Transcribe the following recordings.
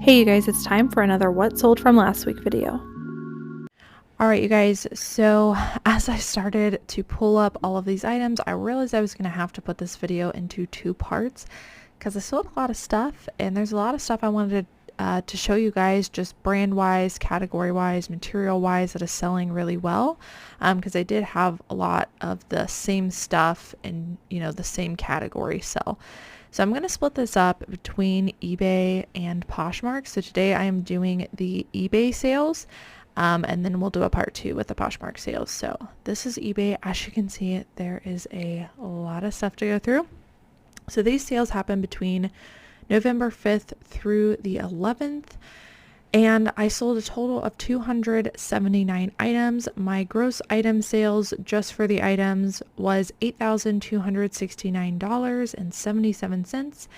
Hey you guys, it's time for another what sold from last week video. Alright you guys, so as I started to pull up all of these items, I realized I was going to have to put this video into two parts because I sold a lot of stuff and there's a lot of stuff I wanted to show you guys just brand wise, category wise, material wise that is selling really well because I did have a lot of the same stuff and the same category sell. So I'm going to split this up between eBay and Poshmark. So today I am doing the eBay sales and then we'll do a part 2 with the Poshmark sales. So this is eBay. As you can see, there is a lot of stuff to go through. So these sales happen between November 5th through the 11th. And I sold a total of 279 items. My gross item sales just for the items was $8,269.77,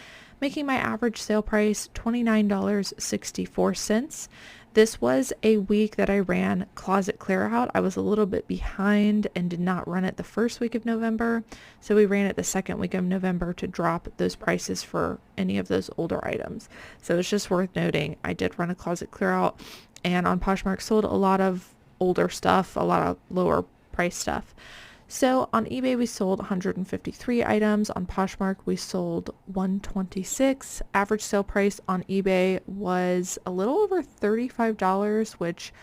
making my average sale price $29.64. This was a week that I ran closet clear out. I was a little bit behind and did not run it the first week of November. So we ran it the second week of November to drop those prices for any of those older items. So it's just worth noting I did run a closet clear out, and on Poshmark sold a lot of older stuff, a lot of lower price stuff. So on eBay we sold 153 items. On Poshmark we sold 126. Average sale price on eBay was a little over $35, which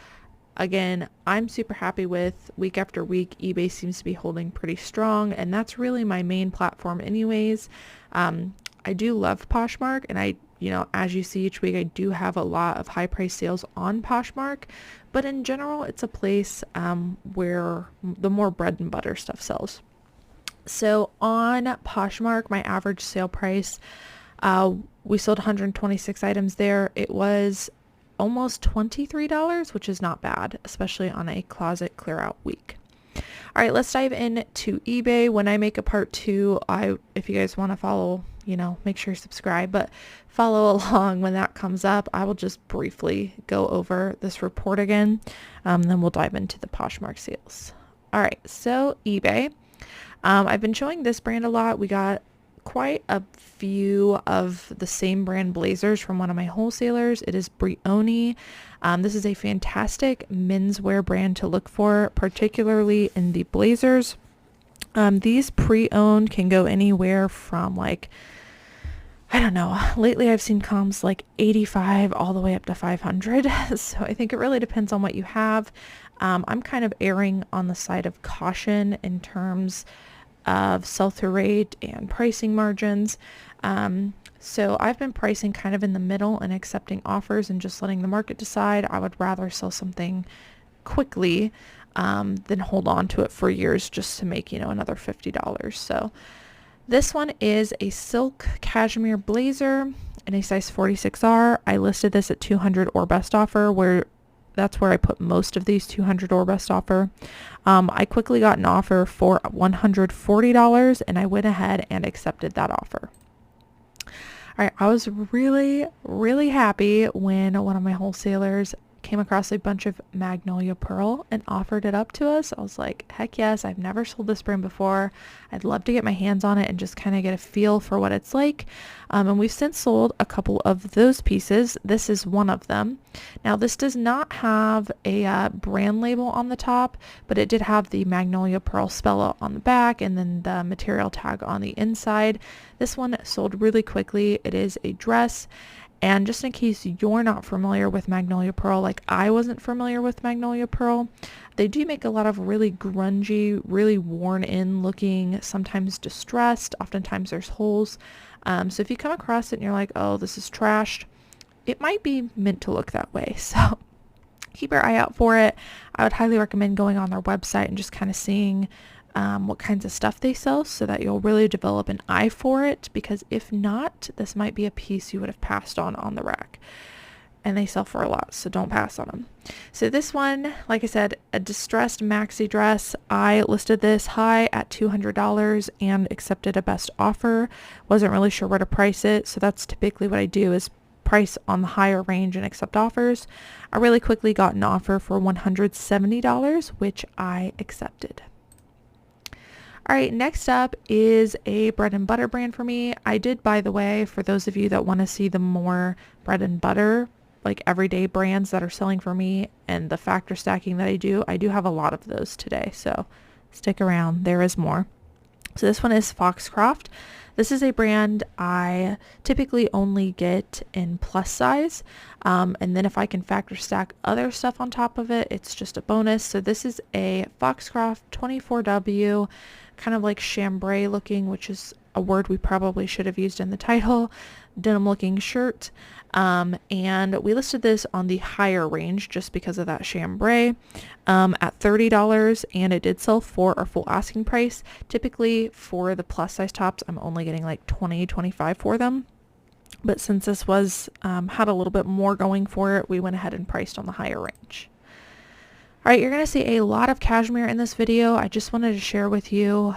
again, I'm super happy with. Week after week, eBay seems to be holding pretty strong, and that's really my main platform anyways. I do love Poshmark, and as you see each week, I do have a lot of high price sales on Poshmark, but in general, it's a place where the more bread and butter stuff sells. So on Poshmark, my average sale price, we sold 126 items there. It was almost $23, which is not bad, especially on a closet clear out week. All right, let's dive into eBay. When I make a part 2, if you guys want to follow, make sure you subscribe, but follow along when that comes up. I will just briefly go over this report again. Then we'll dive into the Poshmark sales. All right, so eBay. I've been showing this brand a lot. We got quite a few of the same brand blazers from one of my wholesalers. It is Brioni. This is a fantastic menswear brand to look for, particularly in the blazers. These pre-owned can go anywhere from I don't know, lately I've seen comps like 85 all the way up to 500. So I think it really depends on what you have. I'm kind of erring on the side of caution in terms of sell-through rate and pricing margins. So I've been pricing kind of in the middle and accepting offers and just letting the market decide. I would rather sell something quickly than hold on to it for years just to make, another $50. So this one is a silk cashmere blazer in a size 46R. I listed this at 200 or best offer, that's where I put most of these, 200 or best offer. I quickly got an offer for $140 and I went ahead and accepted that offer. All right, I was really, really happy when one of my wholesalers came across a bunch of Magnolia Pearl and offered it up to us. I was like, heck yes, I've never sold this brand before. I'd love to get my hands on it and just kind of get a feel for what it's like. And we've since sold a couple of those pieces. This is one of them. Now this does not have a brand label on the top, but it did have the Magnolia Pearl spell out on the back and then the material tag on the inside. This one sold really quickly. It is a dress. And just in case you're not familiar with Magnolia Pearl, like I wasn't familiar with Magnolia Pearl, they do make a lot of really grungy, really worn in looking, sometimes distressed, oftentimes there's holes. So if you come across it and you're like, oh, this is trashed, it might be meant to look that way. So keep your eye out for it. I would highly recommend going on their website and just kind of seeing what kinds of stuff they sell so that you'll really develop an eye for it, because if not, this might be a piece you would have passed on the rack, and they sell for a lot, so don't pass on them. So this one, like I said, a distressed maxi dress. I listed this high at $200 and accepted a best offer. Wasn't really sure where to price it, so that's typically what I do, is price on the higher range and accept offers. I really quickly got an offer for $170, which I accepted. All right, next up is a bread and butter brand for me. I did, by the way, for those of you that want to see the more bread and butter, like everyday brands that are selling for me and the factor stacking that I do have a lot of those today. So stick around, there is more. So this one is Foxcroft. This is a brand I typically only get in plus size. And then if I can factor stack other stuff on top of it, it's just a bonus. So this is a Foxcroft 24W, kind of like chambray looking, which is a word we probably should have used in the title, denim looking shirt. And we listed this on the higher range just because of that chambray at $30, and it did sell for our full asking price. Typically for the plus size tops, I'm only getting like 20, 25 for them. But since this was had a little bit more going for it, we went ahead and priced on the higher range. All right, you're going to see a lot of cashmere in this video. I just wanted to share with you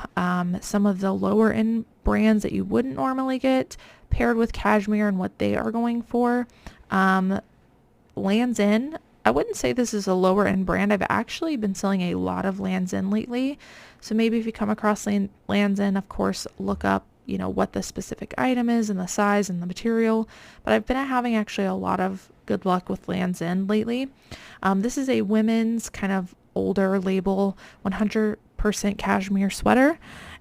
some of the lower end brands that you wouldn't normally get paired with cashmere and what they are going for. Lands' End, I wouldn't say this is a lower end brand. I've actually been selling a lot of Lands' End lately. So maybe if you come across Lands' End, of course, look up, you know, what the specific item is and the size and the material. But I've been having actually a lot of good luck with Lands' End lately. This is a women's kind of older label 100% cashmere sweater.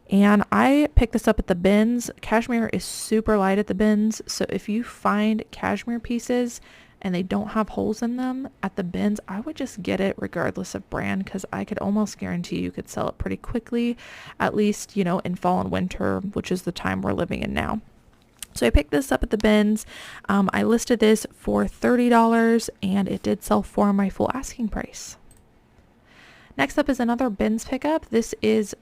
And I picked this up at the bins. Cashmere is super light at the bins. So if you find cashmere pieces and they don't have holes in them at the bins, I would just get it regardless of brand, because I could almost guarantee you could sell it pretty quickly, at least, you know, in fall and winter, which is the time we're living in now. So I picked this up at the bins. I listed this for $30 and it did sell for my full asking price. Next up is another bins pickup. This is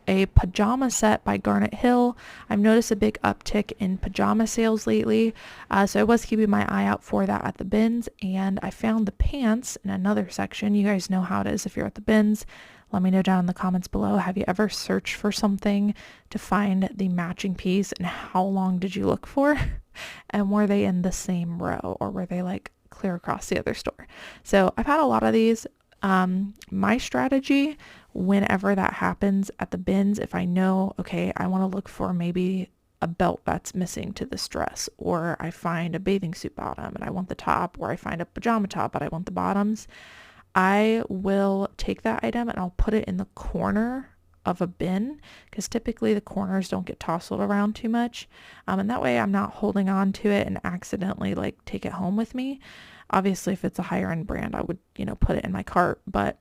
a pajama set by Garnet Hill. I've noticed a big uptick in pajama sales lately, so I was keeping my eye out for that at the bins, and I found the pants in another section. You guys know how it is if you're at the bins. Let me know down in the comments below. Have you ever searched for something to find the matching piece, and how long did you look for? And were they in the same row, or were they like clear across the other store? So I've had a lot of these. My strategy whenever that happens at the bins, if I know, okay, I want to look for maybe a belt that's missing to this dress, or I find a bathing suit bottom and I want the top, or I find a pajama top but I want the bottoms, I will take that item and I'll put it in the corner of a bin, because typically the corners don't get tousled around too much, and that way I'm not holding on to it and accidentally like take it home with me. Obviously if it's a higher end brand, I would, you know, put it in my cart, but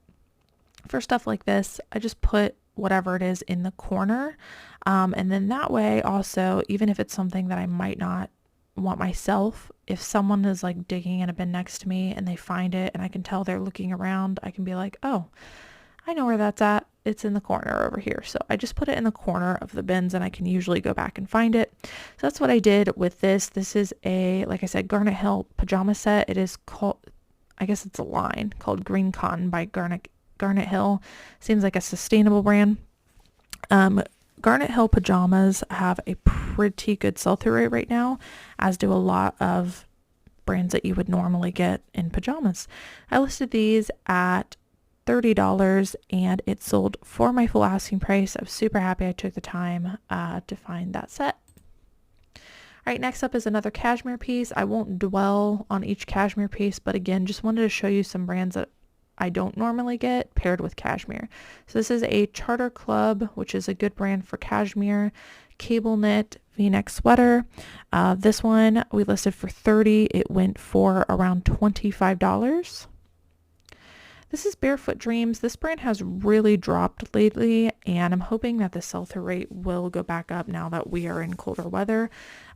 for stuff like this, I just put whatever it is in the corner, and then that way also, even if it's something that I might not want myself, if someone is like digging in a bin next to me and they find it and I can tell they're looking around, I can be like, oh, I know where that's at. It's in the corner over here. So I just put it in the corner of the bins and I can usually go back and find it. So that's what I did with this. This is a, like I said, Garnet Hill pajama set. It is called, I guess it's a line called Green Cotton by Garnet Hill. Seems like a sustainable brand. Garnet Hill pajamas have a pretty good sell-through rate right now, as do a lot of brands that you would normally get in pajamas. I listed these at $30 and it sold for my full asking price. I was super happy I took the time to find that set. All right, next up is another cashmere piece. I won't dwell on each cashmere piece, but again, just wanted to show you some brands that I don't normally get paired with cashmere. So this is a Charter Club, which is a good brand for cashmere, cable knit V-neck sweater. This one we listed for $30. It went for around $25. This is Barefoot Dreams. This brand has really dropped lately, and I'm hoping that the sell-through rate will go back up now that we are in colder weather.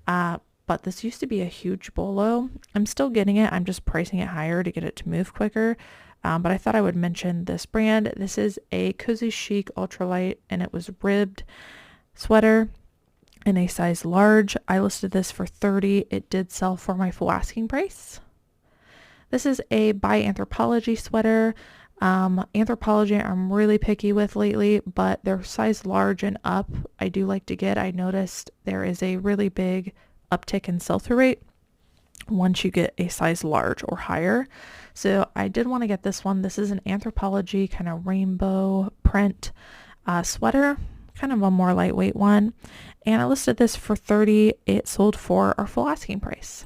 But this used to be a huge bolo. I'm still getting it. I'm just pricing it higher to get it to move quicker. But I thought I would mention this brand. This is a Cozy Chic ultralight, and it was ribbed sweater in a size large. I listed this for $30. It did sell for my full asking price. This is a by Anthropologie sweater. Anthropologie I'm really picky with lately, but they're size large and up I do like to get. I noticed there is a really big uptick in sell-through rate once you get a size large or higher. So I did want to get this one. This is an Anthropologie kind of rainbow print sweater, kind of a more lightweight one. And I listed this for $30. It sold for our full asking price.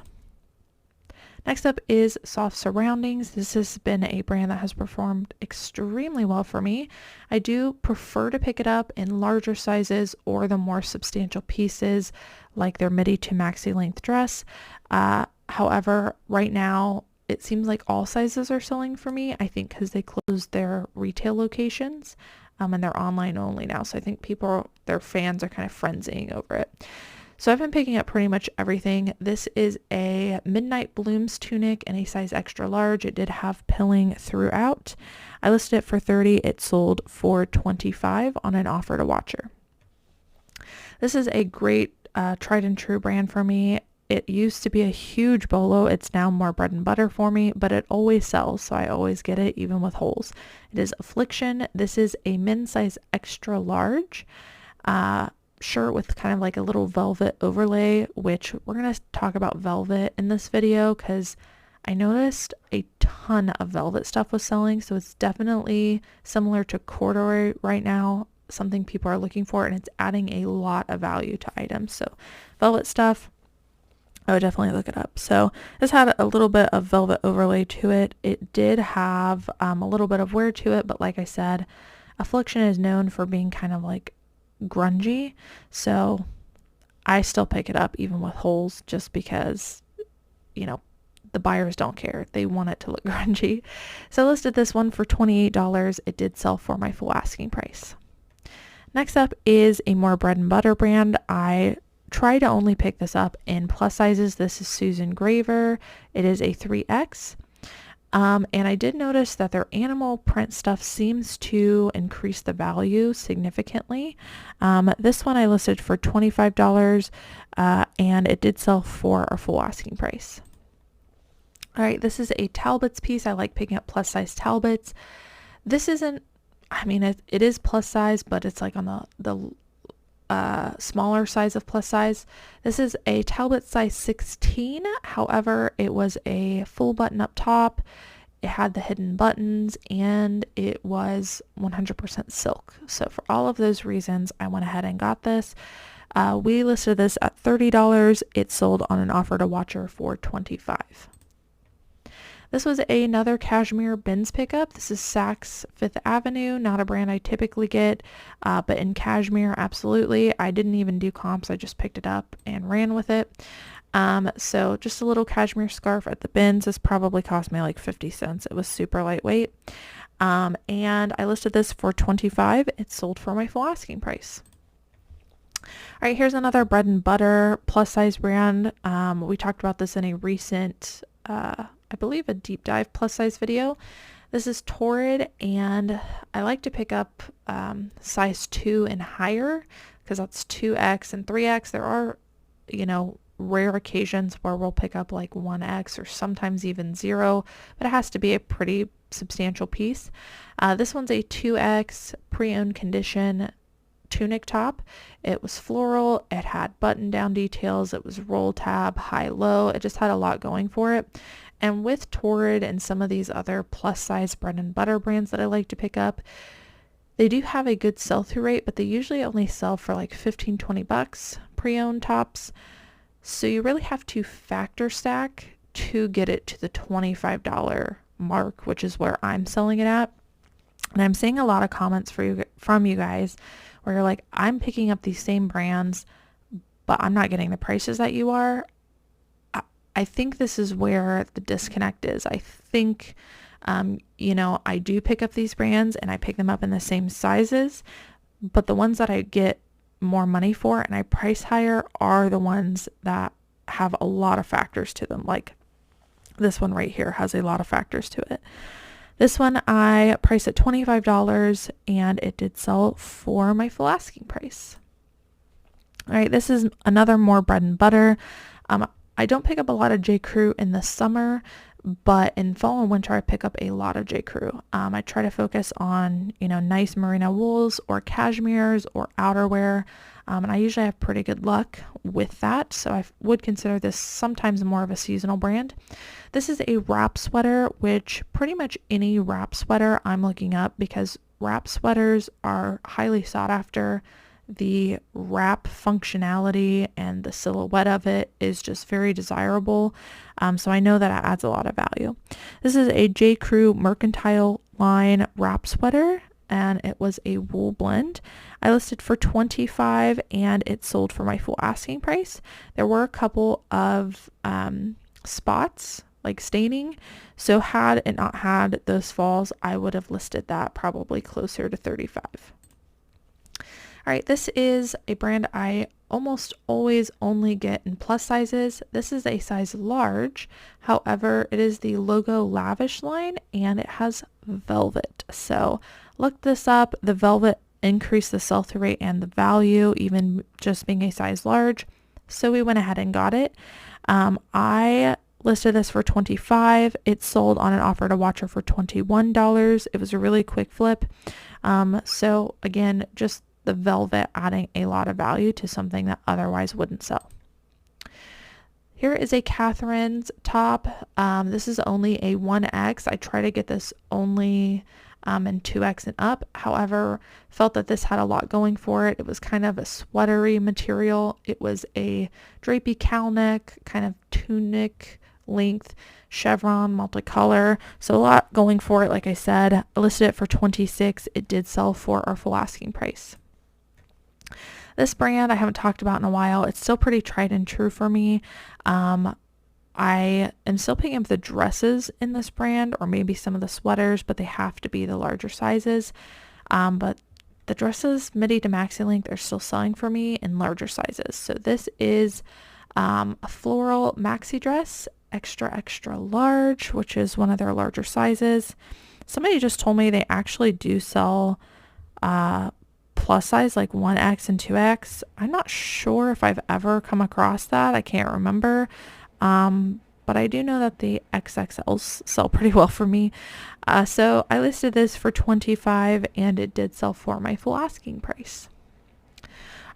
Next up is Soft Surroundings. This has been a brand that has performed extremely well for me. I do prefer to pick it up in larger sizes or the more substantial pieces like their midi to maxi length dress. However, right now it seems like all sizes are selling for me. I think because they closed their retail locations and they're online only now. So I think their fans are kind of frenzying over it. So I've been picking up pretty much everything. This is a Midnight Blooms tunic in a size extra large. It did have pilling throughout. I listed it for $30. It sold for $25 on an offer to watcher. This is a great tried and true brand for me. It used to be a huge bolo. It's now more bread and butter for me, but it always sells, so I always get it even with holes. It is Affliction. This is a men's size extra large shirt with kind of like a little velvet overlay, which we're going to talk about velvet in this video because I noticed a ton of velvet stuff was selling. So it's definitely similar to corduroy right now, something people are looking for, and it's adding a lot of value to items. So velvet stuff, I would definitely look it up. So this had a little bit of velvet overlay to it. It did have a little bit of wear to it, but like I said, Affliction is known for being kind of like grungy, so I still pick it up even with holes just because, you know, the buyers don't care. They want it to look grungy. So I listed this one for $28. It did sell for my full asking price. Next up is a more bread and butter brand. I try to only pick this up in plus sizes. This is Susan Graver. It is a 3X. And I did notice that their animal print stuff seems to increase the value significantly. This one I listed for $25, and it did sell for our full asking price. All right, this is a Talbots piece. I like picking up plus size Talbots. This isn't, I mean, it is plus size, but it's like on the smaller size of plus size. This is a Talbot size 16. However, it was a full button up top. It had the hidden buttons and it was 100% silk. So for all of those reasons, I went ahead and got this. We listed this at $30. It sold on an offer to watcher for $25. This was another cashmere bins pickup. This is Saks Fifth Avenue, not a brand I typically get, but in cashmere, absolutely. I didn't even do comps. I just picked it up and ran with it. So just a little cashmere scarf at the bins. This probably cost me like 50 cents. It was super lightweight. And I listed this for $25. It sold for my full asking price. All right, here's another bread and butter plus size brand. We talked about this in a recent I believe a deep dive plus size video. This is Torrid, and I like to pick up size 2 and higher because that's 2X and 3X. There are, you know, rare occasions where we'll pick up like 1X or sometimes even 0, but it has to be a pretty substantial piece. This one's a 2X pre-owned condition tunic top. It was floral. It had button down details. It was roll tab, high-low. It just had a lot going for it. And with Torrid and some of these other plus size bread and butter brands that I like to pick up, they do have a good sell-through rate, but they usually only sell for like $15-20 pre-owned tops. So you really have to factor stack to get it to the $25 mark, which is where I'm selling it at. And I'm seeing a lot of comments from you guys where you're like, I'm picking up these same brands, but I'm not getting the prices that you are. I think this is where the disconnect is. I think, you know, I do pick up these brands and I pick them up in the same sizes, but the ones that I get more money for and I price higher are the ones that have a lot of factors to them. Like this one right here has a lot of factors to it. This one I priced at $25 and it did sell for my full asking price. All right, this is another more bread and butter. I don't pick up a lot of J. Crew in the summer, but in fall and winter I pick up a lot of J. Crew. I try to focus on, you know, nice merino wools or cashmeres or outerwear, and I usually have pretty good luck with that, so I would consider this sometimes more of a seasonal brand. This is a wrap sweater, which pretty much any wrap sweater I'm looking up because wrap sweaters are highly sought after. The wrap functionality and the silhouette of it is just very desirable. So I know that it adds a lot of value. This is a J. Crew Mercantile line wrap sweater, and it was a wool blend. I listed for $25 and it sold for my full asking price. There were a couple of spots like staining, so had it not had those falls, I would have listed that probably closer to $35. All right, this is a brand I almost always only get in plus sizes. This is a size large. However, it is the Logo Lavish line and it has velvet. So look this up. The velvet increased the sell-through rate and the value, even just being a size large. So we went ahead and got it. I listed this for $25. It sold on an offer to watcher for $21. It was a really quick flip. So again, just the velvet adding a lot of value to something that otherwise wouldn't sell. Here is a Catherine's top. This is only a 1X. I try to get this only in 2X and up. However, felt that this had a lot going for it. It was kind of a sweatery material. It was a drapey cowl neck, kind of tunic length, chevron, multicolor. So a lot going for it. Like I said, I listed it for $26. It did sell for our full asking price. This brand I haven't talked about in a while. It's still pretty tried and true for me. I am still picking up the dresses in this brand, or maybe some of the sweaters, but they have to be the larger sizes. But the dresses, midi to maxi length, are still selling for me in larger sizes. So this is a floral maxi dress, extra large, which is one of their larger sizes. Somebody just told me they actually do sell plus size, like 1X and 2X. I'm not sure if I've ever come across that. I can't remember. But I do know that the XXLs sell pretty well for me. So I listed this for $25 and it did sell for my full asking price.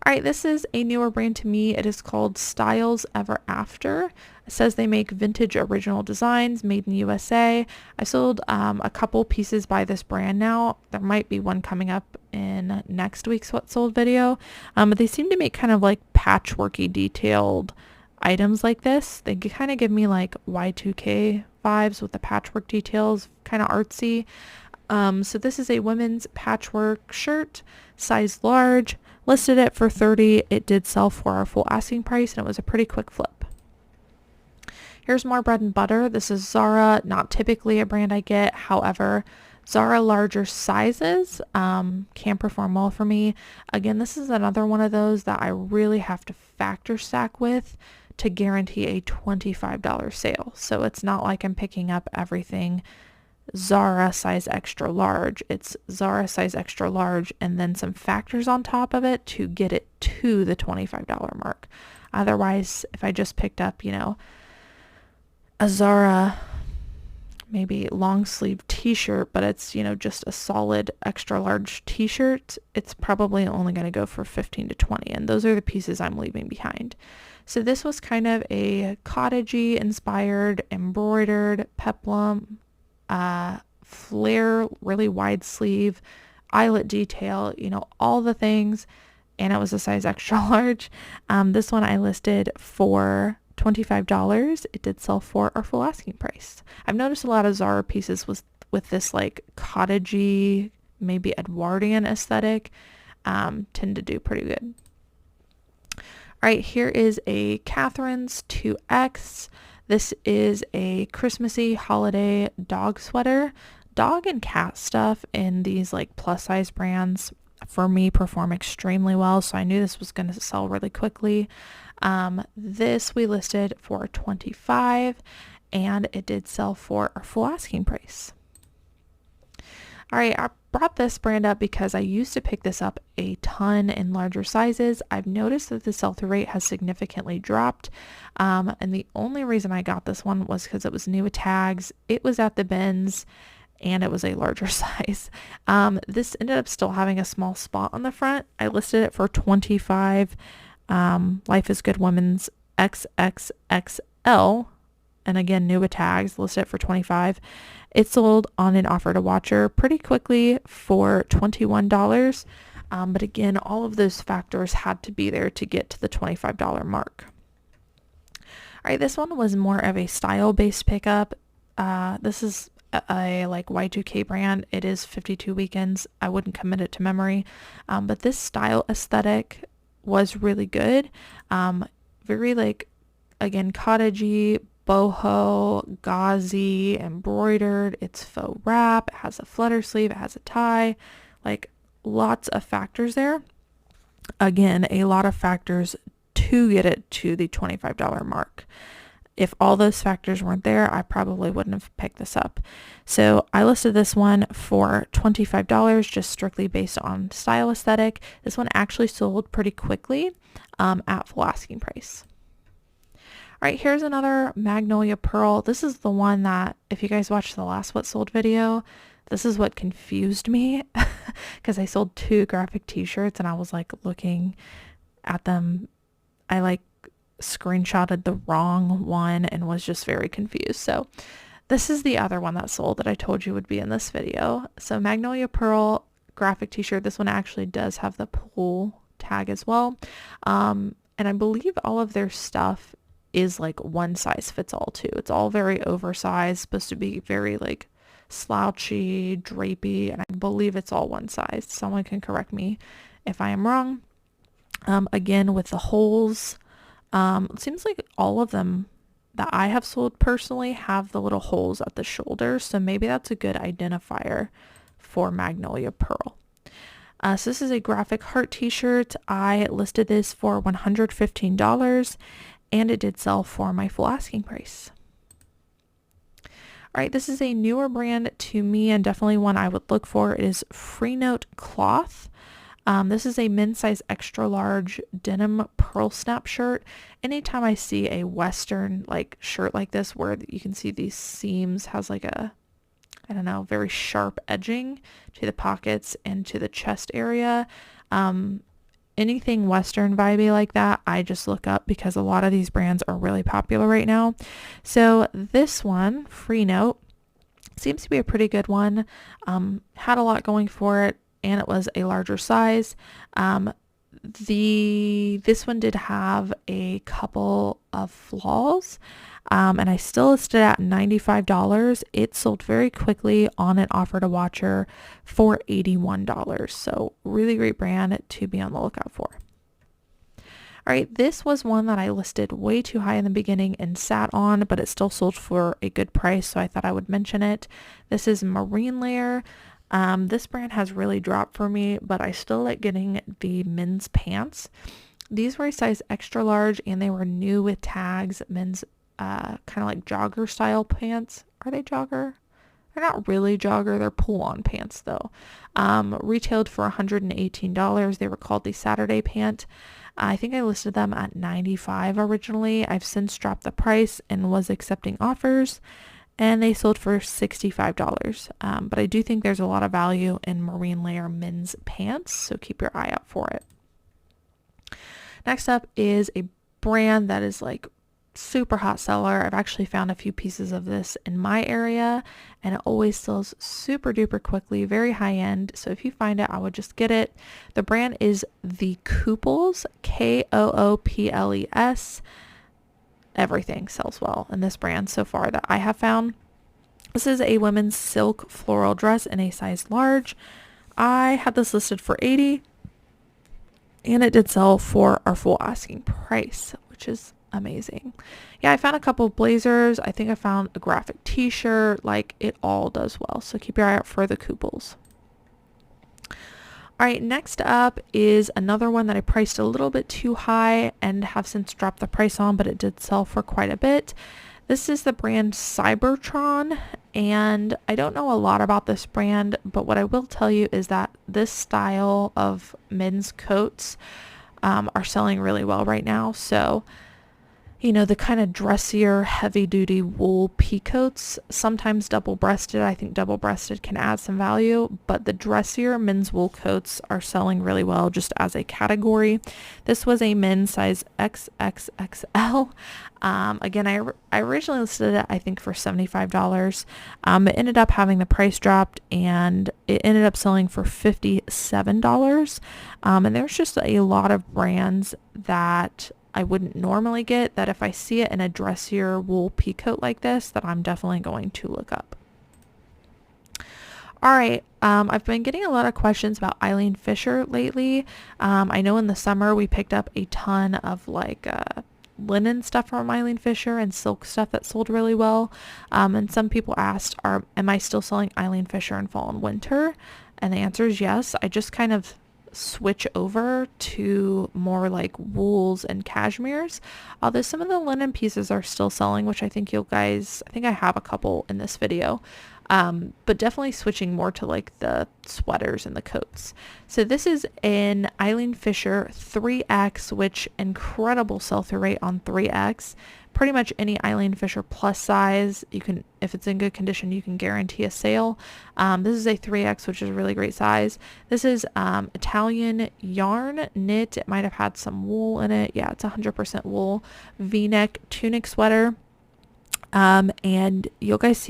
All right, this is a newer brand to me. It is called Styles Ever After. It says they make vintage original designs made in USA. I sold a couple pieces by this brand now. There might be one coming up in next week's What Sold video. But they seem to make kind of like patchworky detailed items like this. They kind of give me like Y2K vibes with the patchwork details, kind of artsy. So this is a women's patchwork shirt, size large. Listed it for $30. It did sell for our full asking price, and it was a pretty quick flip. Here's more bread and butter. This is Zara, not typically a brand I get. However, Zara larger sizes can perform well for me. Again, this is another one of those that I really have to factor stack with to guarantee a $25 sale. So it's not like I'm picking up everything Zara size extra large. It's Zara size extra large and then some factors on top of it to get it to the $25 mark. Otherwise, if I just picked up, a Zara maybe long sleeve t-shirt, but it's, just a solid extra large t-shirt, it's probably only going to go for 15 to 20. And those are the pieces I'm leaving behind. So this was kind of a cottagey inspired, embroidered peplum, flare, really wide sleeve, eyelet detail, all the things. And it was a size extra large. This one I listed for $25. It did sell for our full asking price. I've noticed a lot of Zara pieces with this like cottagey, maybe Edwardian aesthetic, tend to do pretty good. All right, here is a Catherine's 2X. This is a Christmassy holiday dog sweater. Dog and cat stuff in these like plus size brands for me perform extremely well, so I knew this was going to sell really quickly. This we listed for $25 and it did sell for our full asking price. All right, I brought this brand up because I used to pick this up a ton in larger sizes. I've noticed that the sell-through rate has significantly dropped. And the only reason I got this one was because it was new with tags. It was at the bins and it was a larger size. This ended up still having a small spot on the front. I listed it for $25. Life is Good Women's XXXL. And again, new with tags, listed it for $25. It sold on an offer to watcher pretty quickly for $21. But again, all of those factors had to be there to get to the $25 mark. All right, this one was more of a style-based pickup. This is a like Y2K brand. It is 52 weekends. I wouldn't commit it to memory, but this style aesthetic was really good. Very like, again, cottagey, boho, gauzy, embroidered. It's faux wrap. It has a flutter sleeve. It has a tie. Like, lots of factors there. Again, a lot of factors to get it to the $25 mark. If all those factors weren't there, I probably wouldn't have picked this up. So I listed this one for $25, just strictly based on style aesthetic. This one actually sold pretty quickly at full asking price. All right, here's another Magnolia Pearl. This is the one that, if you guys watched the last What Sold video, this is what confused me because I sold 2 graphic t-shirts and I was like looking at them. I like screenshotted the wrong one and was just very confused. So this is the other one that sold that I told you would be in this video. So Magnolia Pearl graphic t-shirt. This one actually does have the pull tag as well. And I believe all of their stuff is like one size fits all too. It's all very oversized, supposed to be very like slouchy, drapey, and I believe it's all one size. Someone can correct me if I am wrong. Again, with the holes, it seems like all of them that I have sold personally have the little holes at the shoulder, so maybe that's a good identifier for Magnolia Pearl. So this is a graphic heart t-shirt. I listed this for $115 and it did sell for my full asking price. All right, this is a newer brand to me and definitely one I would look for. It is Free Note Cloth. This is a men's size extra large denim pearl snap shirt. Anytime I see a Western like shirt like this where you can see these seams has like a, I don't know, very sharp edging to the pockets and to the chest area. Anything Western vibey like that, I just look up because a lot of these brands are really popular right now. So this one, Free Note, seems to be a pretty good one. Had a lot going for it and it was a larger size. This one did have a couple of flaws. And I still listed it at $95. It sold very quickly on an offer to watcher for $81. So really great brand to be on the lookout for. All right, this was one that I listed way too high in the beginning and sat on, but it still sold for a good price, so I thought I would mention it. This is Marine Layer. This brand has really dropped for me, but I still like getting the men's pants. These were a size extra large and they were new with tags, men's kind of like jogger style pants. Are they jogger? They're not really jogger. They're pull-on pants though. Retailed for $118. They were called the Saturday pant. I think I listed them at $95 originally. I've since dropped the price and was accepting offers and they sold for $65. But I do think there's a lot of value in Marine Layer men's pants, so keep your eye out for it. Next up is a brand that is like super hot seller. I've actually found a few pieces of this in my area and it always sells super duper quickly, very high end. So if you find it, I would just get it. The brand is The Kooples, Kooples. Everything sells well in this brand so far that I have found. This is a women's silk floral dress in a size large. I had this listed for $80 and it did sell for our full asking price, which is amazing. Yeah, I found a couple of blazers. I think I found a graphic t-shirt. Like, it all does well. So keep your eye out for The Kooples. All right, next up is another one that I priced a little bit too high and have since dropped the price on, but it did sell for quite a bit. This is the brand Cybertron, and I don't know a lot about this brand, but what I will tell you is that this style of men's coats are selling really well right now. So you know, the kind of dressier, heavy-duty wool pea coats, sometimes double-breasted. I think double-breasted can add some value, but the dressier men's wool coats are selling really well just as a category. This was a men's size XXXL. Again, I originally listed it, I think, for $75. It ended up having the price dropped, and it ended up selling for $57. And there's just a lot of brands that I wouldn't normally get, that if I see it in a dressier wool pea coat like this, that I'm definitely going to look up. All right, I've been getting a lot of questions about Eileen Fisher lately. I know in the summer we picked up a ton of like linen stuff from Eileen Fisher and silk stuff that sold really well. And some people asked, am I still selling Eileen Fisher in fall and winter? And the answer is yes. I just kind of switch over to more like wools and cashmeres, although some of the linen pieces are still selling, which I think I have a couple in this video, but definitely switching more to like the sweaters and the coats. So this is an Eileen Fisher 3X, which incredible sell-through rate on 3X. Pretty much any Eileen Fisher plus size, you can, if it's in good condition, you can guarantee a sale. This is a 3X, which is a really great size. This is Italian yarn knit. It might have had some wool in it. Yeah, it's 100% wool V-neck tunic sweater. And you guys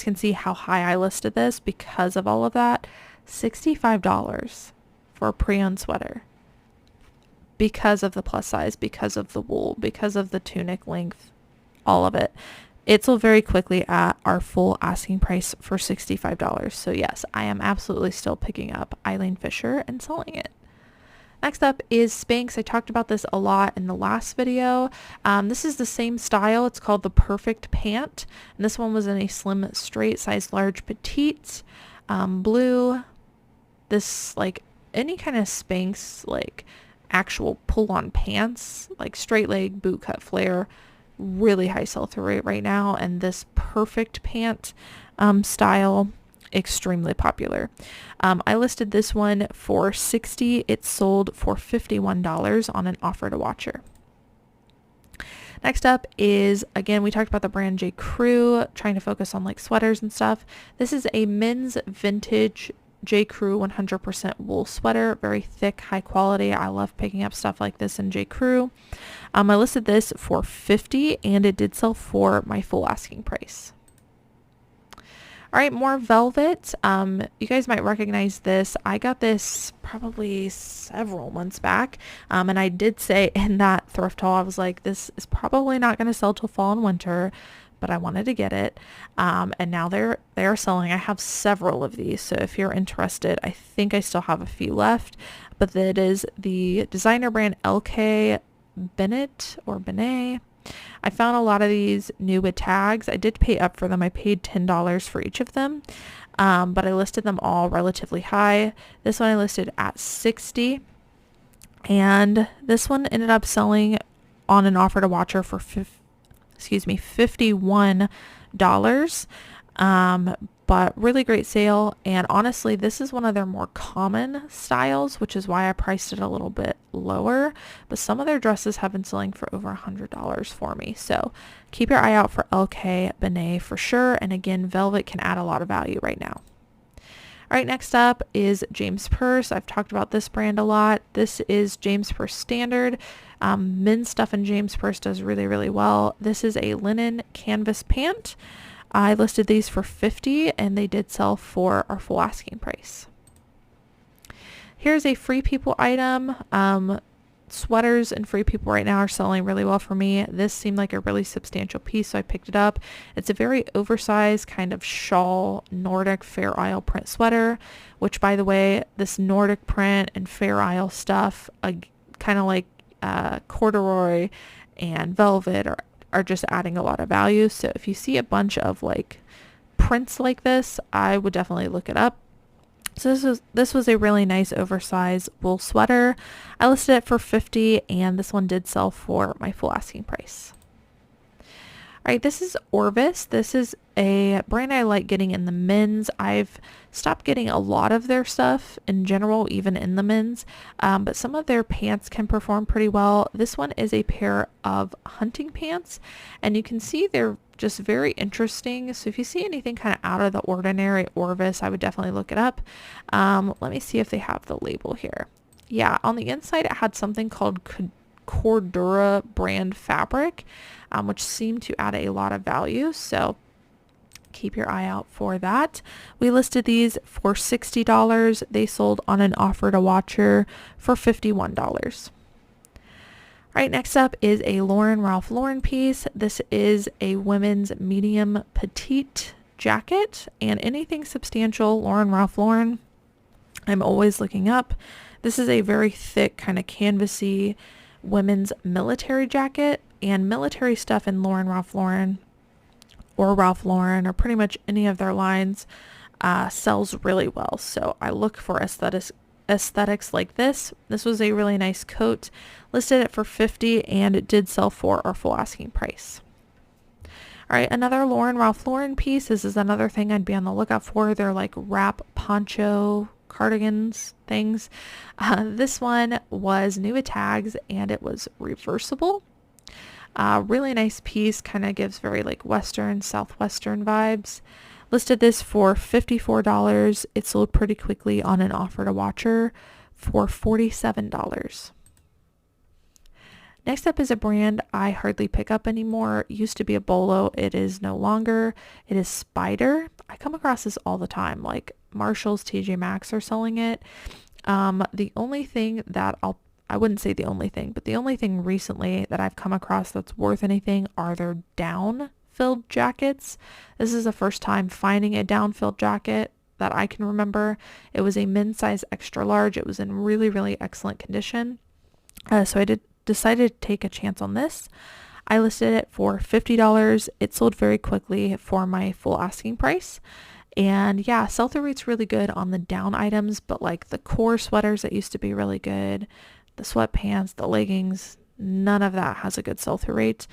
can see how high I listed this because of all of that. $65 for a pre-owned sweater. Because of the plus size, because of the wool, because of the tunic length, all of it. It sold very quickly at our full asking price for $65. So yes, I am absolutely still picking up Eileen Fisher and selling it. Next up is Spanx. I talked about this a lot in the last video. This is the same style. It's called the Perfect Pant. And this one was in a slim, straight, size large, petite, blue. This, like, any kind of Spanx, like, actual pull-on pants, like straight leg, boot cut flare, really high sell-through rate right now. And this Perfect Pant style, extremely popular. I listed this one for $60. It sold for $51 on an offer to watcher. Next up is, again, we talked about the brand J. Crew, trying to focus on like sweaters and stuff. This is a men's vintage J. Crew 100% wool sweater, very thick, high quality. I love picking up stuff like this in J. Crew. I listed this for $50 and it did sell for my full asking price. All right, more velvet. You guys might recognize this. I got this probably several months back. And I did say in that thrift haul, I was like, this is probably not going to sell till fall and winter, but I wanted to get it. And now they are selling. I have several of these. So if you're interested, I think I still have a few left, but that is the designer brand LK Bennett or Benet. I found a lot of these new with tags. I did pay up for them. I paid $10 for each of them, but I listed them all relatively high. This one I listed at $60, and this one ended up selling on an offer to watcher for $51. But really great sale. And honestly, this is one of their more common styles, which is why I priced it a little bit lower. But some of their dresses have been selling for over $100 for me. So keep your eye out for LK Benet for sure. And again, velvet can add a lot of value right now. All right, next up is James Purse. I've talked about this brand a lot. This is James Purse Standard. Men's stuff in James Purse does really, really well. This is a linen canvas pant. I listed these for $50 and they did sell for our full asking price. Here's a Free People item. Sweaters and Free People right now are selling really well for me. This seemed like a really substantial piece, so I picked it up. It's a very oversized kind of shawl Nordic Fair Isle print sweater, which, by the way, this Nordic print and Fair Isle stuff, kind of like corduroy and velvet are just adding a lot of value. So if you see a bunch of like prints like this, I would definitely look it up. So this was a really nice oversized wool sweater. I listed it for $50 and this one did sell for my full asking price. All All right, this is Orvis. This is a brand I like getting in the men's. I've stopped getting a lot of their stuff in general, even in the men's, but some of their pants can perform pretty well. This one is a pair of hunting pants, and you can see they're just very interesting. So if you see anything kind of out of the ordinary Orvis, I would definitely look it up. Let me see if they have the label here. Yeah, on the inside it had something called corduroy brand fabric, which seemed to add a lot of value. So keep your eye out for that. We listed these for $60. They sold on an offer to watcher for $51. All right, next up is a Ralph Lauren piece. This is a women's medium petite jacket, and anything substantial Ralph Lauren, I'm always looking up. This is a very thick kind of canvasy women's military jacket, and military stuff in Ralph Lauren or Ralph Lauren or pretty much any of their lines sells really well. So I look for aesthetics like this. This was a really nice coat, listed it for $50, and it did sell for our full asking price. All right, another Ralph Lauren piece. This is another thing I'd be on the lookout for. They're like wrap poncho cardigans things. This one was new with tags, and it was reversible. Really nice piece, kind of gives very like Western, Southwestern vibes. Listed this for $54. It sold pretty quickly on an offer to watcher for $47. Next up is a brand I hardly pick up anymore. It used to be a Bolo. It is no longer. It is Spider. I come across this all the time. Like Marshalls, TJ Maxx are selling it. The only thing that I wouldn't say the only thing, but the only thing recently that I've come across that's worth anything are their down-filled jackets. This is the first time finding a down-filled jacket that I can remember. It was a men's size extra large. It was in really, really excellent condition. So I decided to take a chance on this. I listed it for $50. It sold very quickly for my full asking price. And yeah, sell-through rate's really good on the down items, but like the core sweaters that used to be really good, the sweatpants, the leggings, none of that has a good sell-through rate.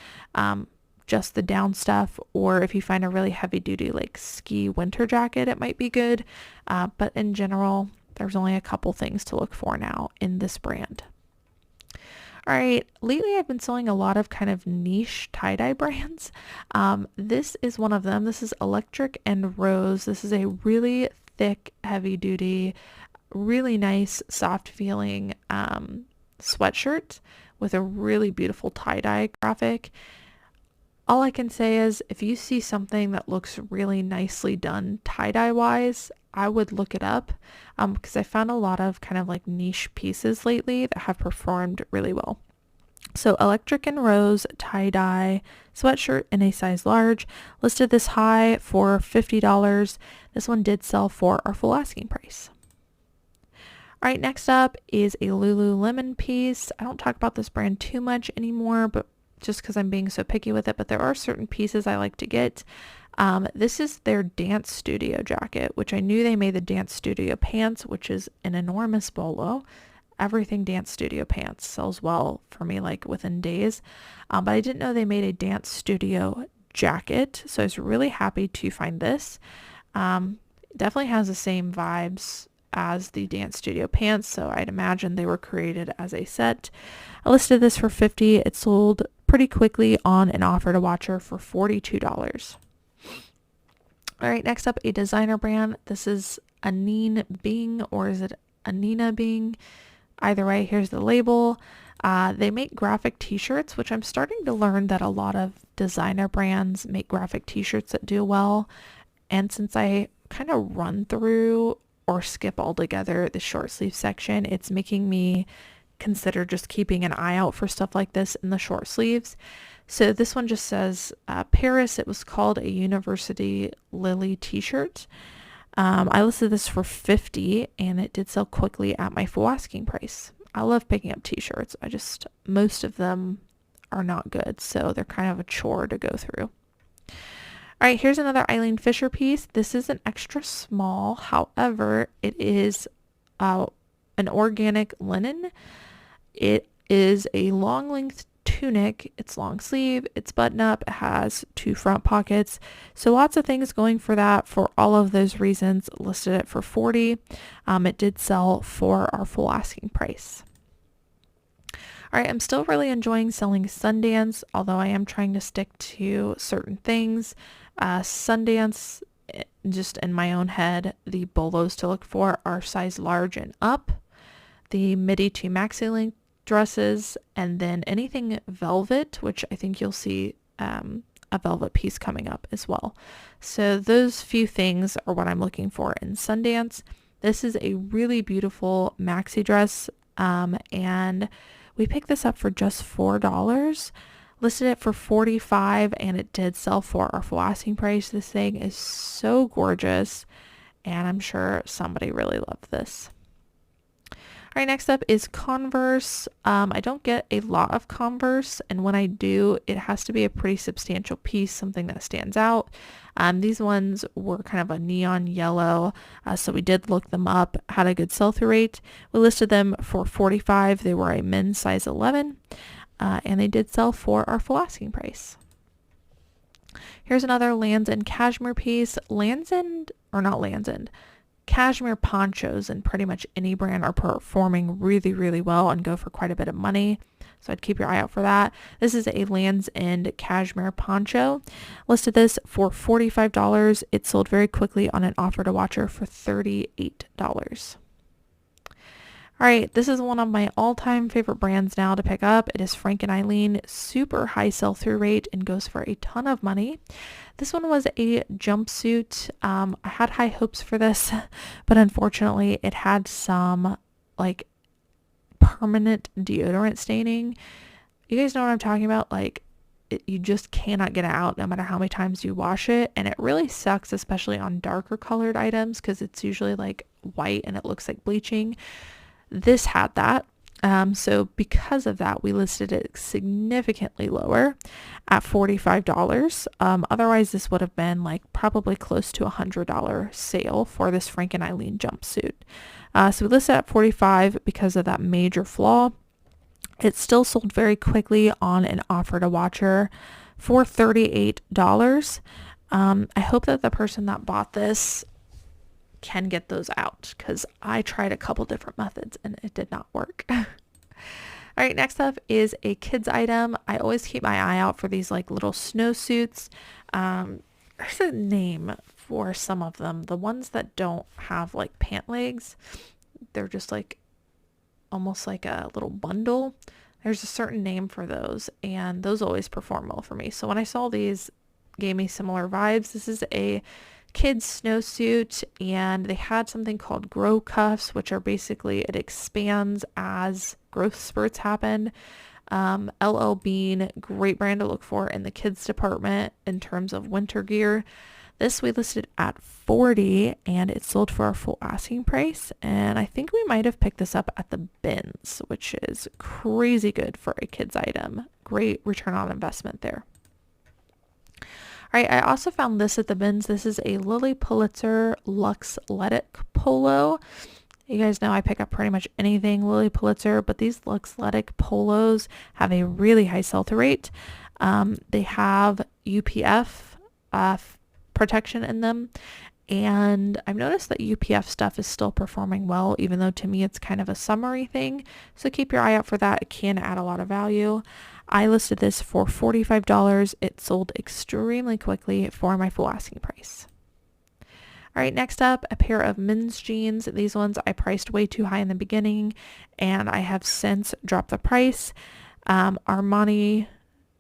Just the down stuff, or if you find a really heavy duty like ski winter jacket, it might be good. But in general, there's only a couple things to look for now in this brand. All right, lately I've been selling a lot of kind of niche tie-dye brands. This is one of them. This is Electric and Rose. This is a really thick, heavy-duty, really nice, soft-feeling sweatshirt with a really beautiful tie-dye graphic. All I can say is if you see something that looks really nicely done tie-dye wise, I would look it up because I found a lot of kind of like niche pieces lately that have performed really well. So Electric and Rose tie-dye sweatshirt in a size large, listed this high for $50. This one did sell for our full asking price. All right, next up is a Lululemon piece. I don't talk about this brand too much anymore, but just because I'm being so picky with it, but there are certain pieces I like to get. This is their dance studio jacket, which I knew they made the dance studio pants, which is an enormous bolo. Everything dance studio pants sells well for me, like within days. But I didn't know they made a dance studio jacket. So I was really happy to find this. Definitely has the same vibes as the dance studio pants. So I'd imagine they were created as a set. I listed this for $50. It sold pretty quickly on an offer to watcher for $42. All right, next up, a designer brand. This is Anine Bing, or is it Anina Bing? Either way, here's the label. They make graphic t-shirts, which I'm starting to learn that a lot of designer brands make graphic t-shirts that do well. And since I kind of run through or skip altogether the short sleeve section, it's making me consider just keeping an eye out for stuff like this in the short sleeves. So this one just says Paris. It was called a University Lily t-shirt. I listed this for $50 and it did sell quickly at my full asking price. I love picking up t-shirts. Most of them are not good, so they're kind of a chore to go through. All right, here's another Eileen Fisher piece. This is an extra small. However, it is an organic linen. It is a long length tunic. It's long sleeve, it's button up, it has 2 front pockets. So lots of things going for that. For all of those reasons, listed it for $40. It did sell for our full asking price. All right, I'm still really enjoying selling Sundance, although I am trying to stick to certain things. Sundance, just in my own head, the bolos to look for are size large and up, the midi to maxi length dresses, and then anything velvet, which I think you'll see a velvet piece coming up as well. So those few things are what I'm looking for in Sundance. This is a really beautiful maxi dress, and we picked this up for just $4. Listed it for $45, and it did sell for our full asking price. This thing is so gorgeous, and I'm sure somebody really loved this. All right, next up is Converse. I don't get a lot of Converse, and when I do, it has to be a pretty substantial piece, something that stands out. These ones were kind of a neon yellow, so we did look them up, had a good sell-through rate. We listed them for $45. They were a men's size 11, and they did sell for our full asking price. Here's another Lands' End cashmere piece. Cashmere ponchos in pretty much any brand are performing really, really well and go for quite a bit of money. So I'd keep your eye out for that. This is a Lands' End cashmere poncho. Listed this for $45. It sold very quickly on an offer to watcher for $38. All right, this is one of my all-time favorite brands now to pick up. It is Frank and Eileen, super high sell-through rate and goes for a ton of money. This one was a jumpsuit. I had high hopes for this, but unfortunately it had some like permanent deodorant staining. You guys know what I'm talking about? Like you just cannot get it out no matter how many times you wash it. And it really sucks, especially on darker colored items, because it's usually like white and it looks like bleaching. This had that. So because of that, we listed it significantly lower at $45. Otherwise, this would have been like probably close to $100 sale for this Frank and Eileen jumpsuit. So we listed it at $45 because of that major flaw. It still sold very quickly on an offer to watcher for $38. I hope that the person that bought this can get those out, because I tried a couple different methods and it did not work. All right, next up is a kids item. I always keep my eye out for these like little snowsuits. There's a name for some of them. The ones that don't have like pant legs, they're just like almost like a little bundle. There's a certain name for those, and those always perform well for me. So when I saw these, gave me similar vibes. This is a kids snowsuit, and they had something called grow cuffs, which are basically, it expands as growth spurts happen. LL Bean, great brand to look for in the kids department in terms of winter gear. This we listed at $40, and it sold for our full asking price. And I think we might have picked this up at the bins, which is crazy good for a kids item. Great return on investment there. All right, I also found this at the bins. This is a Lily Pulitzer Luxe Letic polo. You guys know I pick up pretty much anything Lily Pulitzer, but these Luxe Letic polos have a really high sell-through rate. They have UPF protection in them, and I've noticed that UPF stuff is still performing well, even though to me it's kind of a summery thing. So keep your eye out for that. It can add a lot of value. I listed this for $45. It sold extremely quickly for my full asking price. All right, next up, a pair of men's jeans. These ones I priced way too high in the beginning, and I have since dropped the price. Armani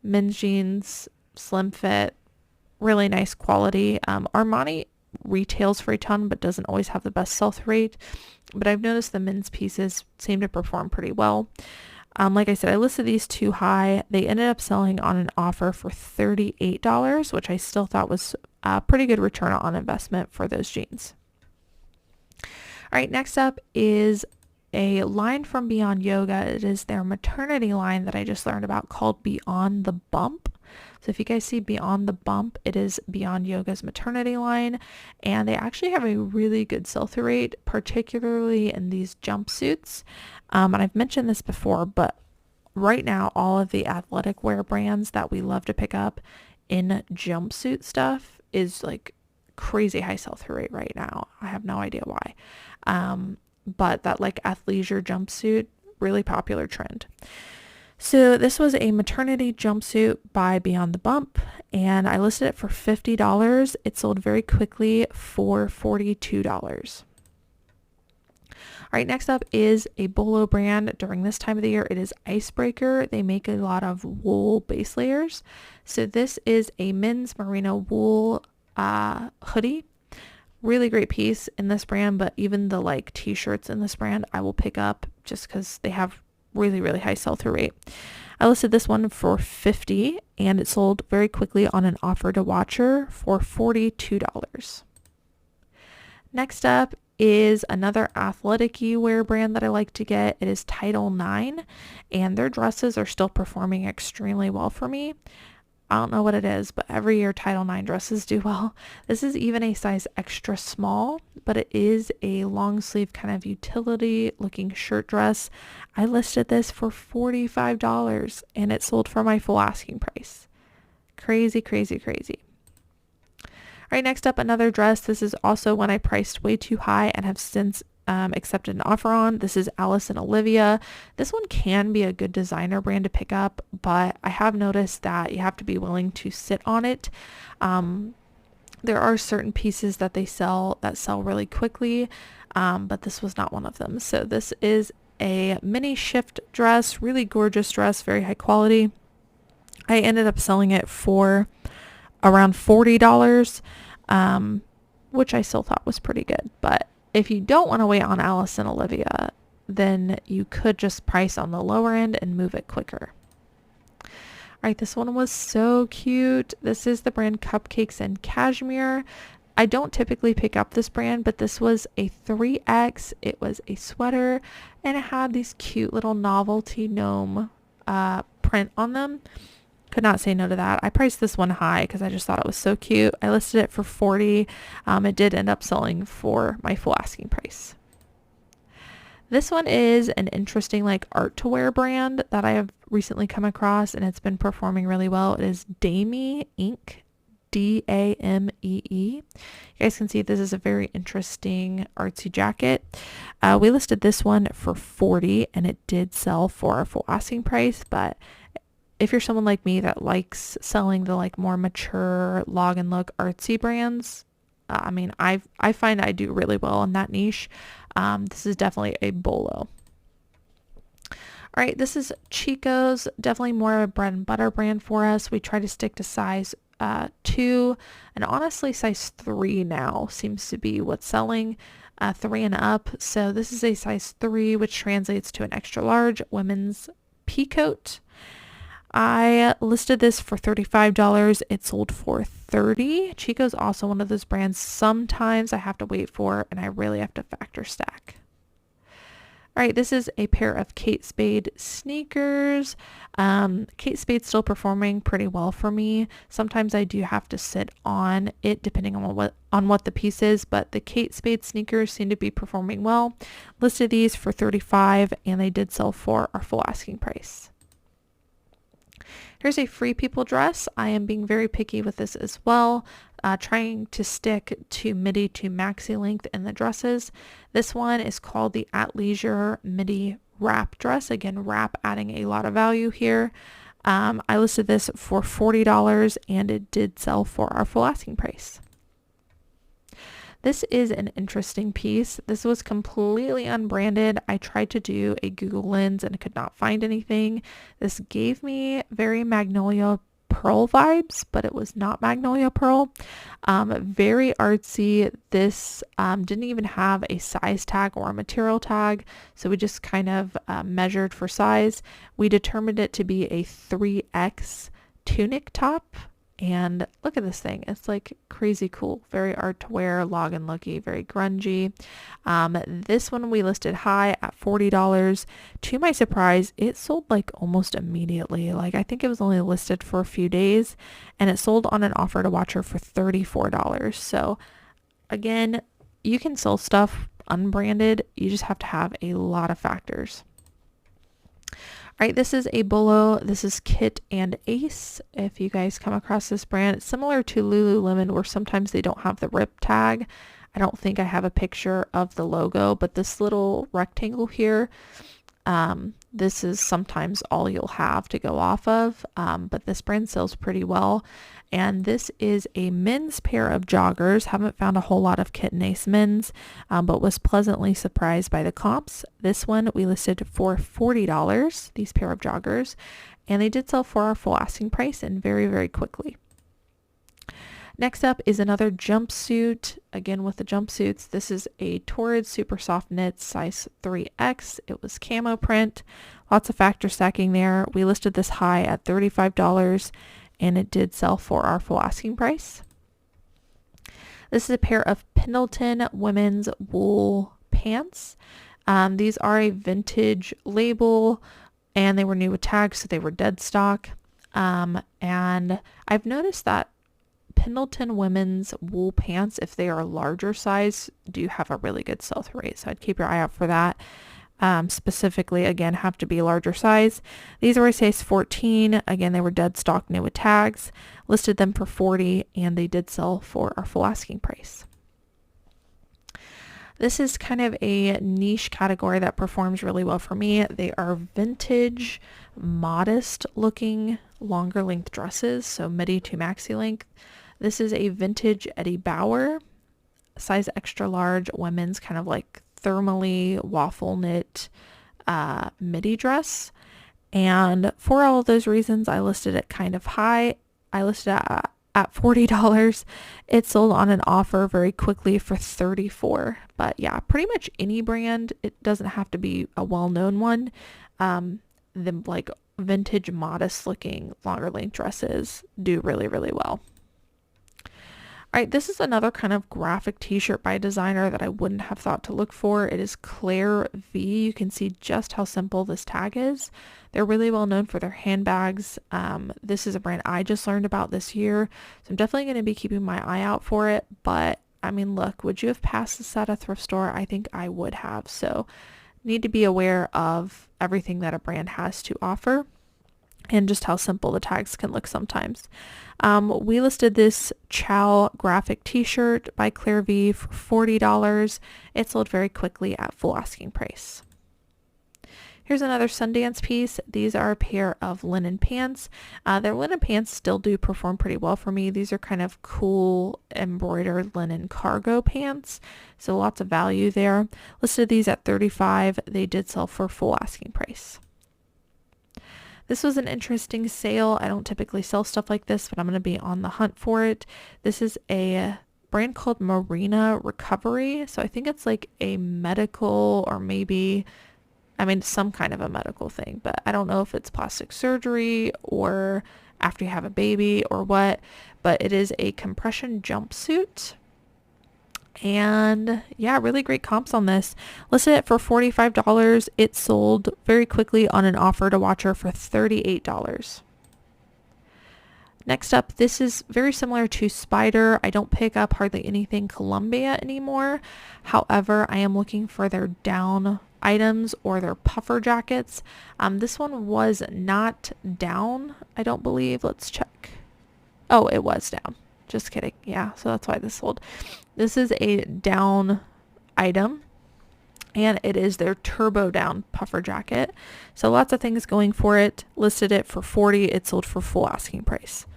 men's jeans, slim fit, really nice quality. Armani retails for a ton, but doesn't always have the best sell-through rate. But I've noticed the men's pieces seem to perform pretty well. Like I said, I listed these too high. They ended up selling on an offer for $38, which I still thought was a pretty good return on investment for those jeans. All right, next up is a line from Beyond Yoga. It is their maternity line that I just learned about called Beyond the Bump. So if you guys see Beyond the Bump, it is Beyond Yoga's maternity line, and they actually have a really good sell-through rate, particularly in these jumpsuits. And I've mentioned this before, but right now, all of the athletic wear brands that we love to pick up in jumpsuit stuff is like crazy high sell-through rate right now. I have no idea why. But that like athleisure jumpsuit, really popular trend. So this was a maternity jumpsuit by Beyond the Bump, and I listed it for $50. It sold very quickly for $42. All right, next up is a Bolo brand. During this time of the year, it is Icebreaker. They make a lot of wool base layers. So this is a men's merino wool hoodie. Really great piece in this brand, but even the like t-shirts in this brand I will pick up just because they have really, really high sell-through rate. I listed this one for $50 and it sold very quickly on an offer to watcher for $42. Next up is another athletic wear brand that I like to get. It is Title IX, and their dresses are still performing extremely well for me. I don't know what it is, but every year Title IX dresses do well. This is even a size extra small, but it is a long sleeve kind of utility looking shirt dress. I listed this for $45 and it sold for my full asking price. Crazy, crazy, crazy. All right, next up, another dress. This is also one I priced way too high and have since accepted an offer on. This is Alice and Olivia. This one can be a good designer brand to pick up, but I have noticed that you have to be willing to sit on it. There are certain pieces that they sell that sell really quickly, but this was not one of them. So this is a mini shift dress, really gorgeous dress, very high quality. I ended up selling it for around $40, which I still thought was pretty good. But if you don't want to wait on Alice and Olivia, then you could just price on the lower end and move it quicker. All right, this one was so cute. This is the brand Cupcakes and Cashmere. I don't typically pick up this brand, but this was a 3X. It was a sweater, and it had these cute little novelty gnome print on them. Could not say no to that. I priced this one high because I just thought it was so cute. I listed it for $40. It did end up selling for my full asking price. This one is an interesting like art to wear brand that I have recently come across, and it's been performing really well. It is Damee Inc. Damee. You guys can see this is a very interesting artsy jacket. We listed this one for $40 and it did sell for a full asking price, but if you're someone like me that likes selling the like more mature log and look artsy brands, I find I do really well in that niche. This is definitely a bolo. All right, this is Chico's, definitely more of a bread and butter brand for us. We try to stick to size 2, and honestly size 3 now seems to be what's selling, 3 and up. So this is a size 3, which translates to an extra large women's peacoat. I listed this for $35. It sold for $30. Chico's also one of those brands sometimes I have to wait for, and I really have to factor stack. All right, this is a pair of Kate Spade sneakers. Kate Spade's still performing pretty well for me. Sometimes I do have to sit on it depending on what the piece is, but the Kate Spade sneakers seem to be performing well. Listed these for $35 and they did sell for our full asking price. Here's a Free People dress. I am being very picky with this as well, trying to stick to midi to maxi length in the dresses. This one is called the Athleisure Midi Wrap dress. Again, wrap adding a lot of value here. I listed this for $40 and it did sell for our full asking price. This is an interesting piece. This was completely unbranded. I tried to do a Google lens and could not find anything. This gave me very Magnolia Pearl vibes, but it was not Magnolia Pearl. Very artsy. This didn't even have a size tag or a material tag, so we just kind of measured for size. We determined it to be a 3X tunic top. And look at this thing. It's like crazy cool. Very art to wear, log and looky, very grungy. This one we listed high at $40. To my surprise, it sold like almost immediately. Like I think it was only listed for a few days and it sold on an offer to watcher for $34. So again, you can sell stuff unbranded. You just have to have a lot of factors. All right, this is a bolo. This is Kit and Ace. If you guys come across this brand, it's similar to Lululemon where sometimes they don't have the rip tag. I don't think I have a picture of the logo, but this little rectangle here, this is sometimes all you'll have to go off of, but this brand sells pretty well. And this is a men's pair of joggers. Haven't found a whole lot of Kit and Ace men's, but was pleasantly surprised by the comps. This one we listed for $40, these pair of joggers, and they did sell for our full asking price and very, very quickly. Next up is another jumpsuit. Again, with the jumpsuits, this is a Torrid super soft knit size 3X. It was camo print. Lots of factor stacking there. We listed this high at $35 and it did sell for our full asking price. This is a pair of Pendleton women's wool pants. These are a vintage label and they were new with tags, so they were dead stock. And I've noticed that Pendleton women's wool pants, if they are a larger size, do have a really good sell-through rate. So I'd keep your eye out for that. Specifically, again, have to be a larger size. These were a size 14. Again, they were dead stock new with tags. Listed them for $40 and they did sell for our full asking price. This is kind of a niche category that performs really well for me. They are vintage, modest looking, longer length dresses. So midi to maxi length. This is a vintage Eddie Bauer, size extra large, women's kind of like thermally waffle knit midi dress. And for all of those reasons, I listed it kind of high. I listed it at $40. It sold on an offer very quickly for $34. But yeah, pretty much any brand, it doesn't have to be a well-known one. The like vintage modest looking longer length dresses do really, really well. All right, this is another kind of graphic t-shirt by a designer that I wouldn't have thought to look for. It is Claire V. You can see just how simple this tag is. They're really well known for their handbags. This is a brand I just learned about this year, so I'm definitely going to be keeping my eye out for it. But I mean, look, would you have passed this at a thrift store? I think I would have. So need to be aware of everything that a brand has to offer and just how simple the tags can look sometimes. We listed this Chow graphic t-shirt by Claire V for $40. It sold very quickly at full asking price. Here's another Sundance piece. These are a pair of linen pants. Their linen pants still do perform pretty well for me. These are kind of cool embroidered linen cargo pants. So lots of value there. Listed these at $35. They did sell for full asking price. This was an interesting sale. I don't typically sell stuff like this, but I'm going to be on the hunt for it. This is a brand called Marina Recovery. So I think it's like a medical or maybe, I mean, some kind of a medical thing, but I don't know if it's plastic surgery or after you have a baby or what, but it is a compression jumpsuit. And yeah, really great comps on this. Listed it for $45. It sold very quickly on an offer to watcher for $38. Next up, this is very similar to Spider. I don't pick up hardly anything Columbia anymore. However, I am looking for their down items or their puffer jackets. This one was not down, I don't believe. Let's check. Oh, it was down. Just kidding. Yeah, so that's why this sold. This is a down item and it is their turbo down puffer jacket. So lots of things going for it. Listed it for $40. It sold for full asking price.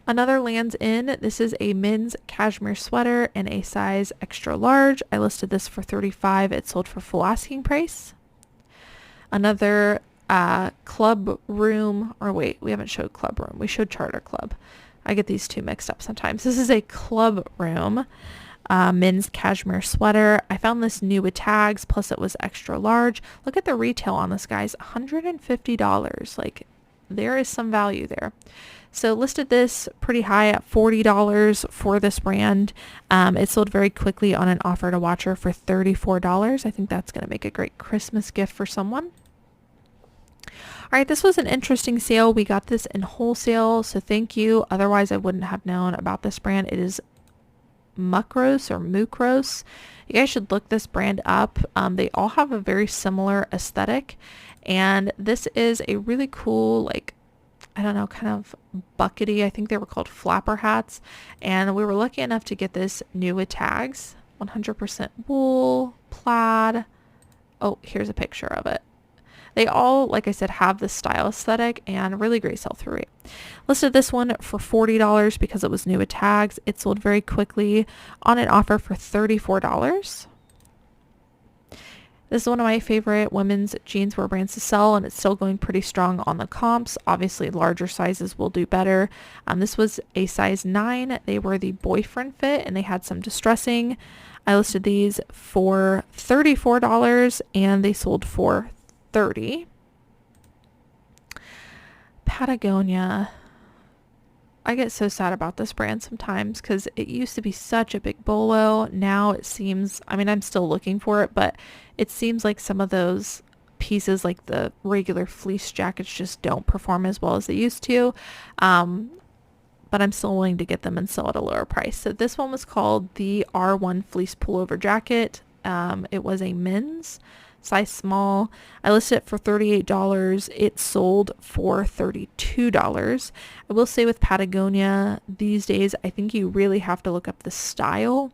Another Lands' End. This is a men's cashmere sweater in a size extra large. I listed this for $35. It sold for full asking price. Another Club Room, or wait, we haven't showed Club Room. We showed Charter Club. I get these two mixed up sometimes. This is a Club Room men's cashmere sweater. I found this new with tags, plus it was extra large. Look at the retail on this, guys. $150. Like, there is some value there. So listed this pretty high at $40 for this brand. It sold very quickly on an offer to watcher for $34. I think that's going to make a great Christmas gift for someone. All right, this was an interesting sale. We got this in wholesale, so thank you. Otherwise, I wouldn't have known about this brand. It is Muckros or Mukros. You guys should look this brand up. They all have a very similar aesthetic, and this is a really cool, like, I don't know, kind of buckety. I think they were called flapper hats, and we were lucky enough to get this new with tags. 100% wool, plaid. Oh, here's a picture of it. They all, like I said, have this style aesthetic and really great sell-through rate. Listed this one for $40 because it was new with tags. It sold very quickly on an offer for $34. This is one of my favorite women's jeanswear brands to sell, and it's still going pretty strong on the comps. Obviously, larger sizes will do better. This was a size 9. They were the boyfriend fit, and they had some distressing. I listed these for $34, and they sold for $30. Patagonia. I get so sad about this brand sometimes because it used to be such a big bolo. Now it seems, I mean, I'm still looking for it, but it seems like some of those pieces, like the regular fleece jackets, just don't perform as well as they used to. But I'm still willing to get them and sell at a lower price. So this one was called the R1 Fleece Pullover Jacket. It was a men's, size small. I listed it for $38. It sold for $32. I will say with Patagonia these days, I think you really have to look up the style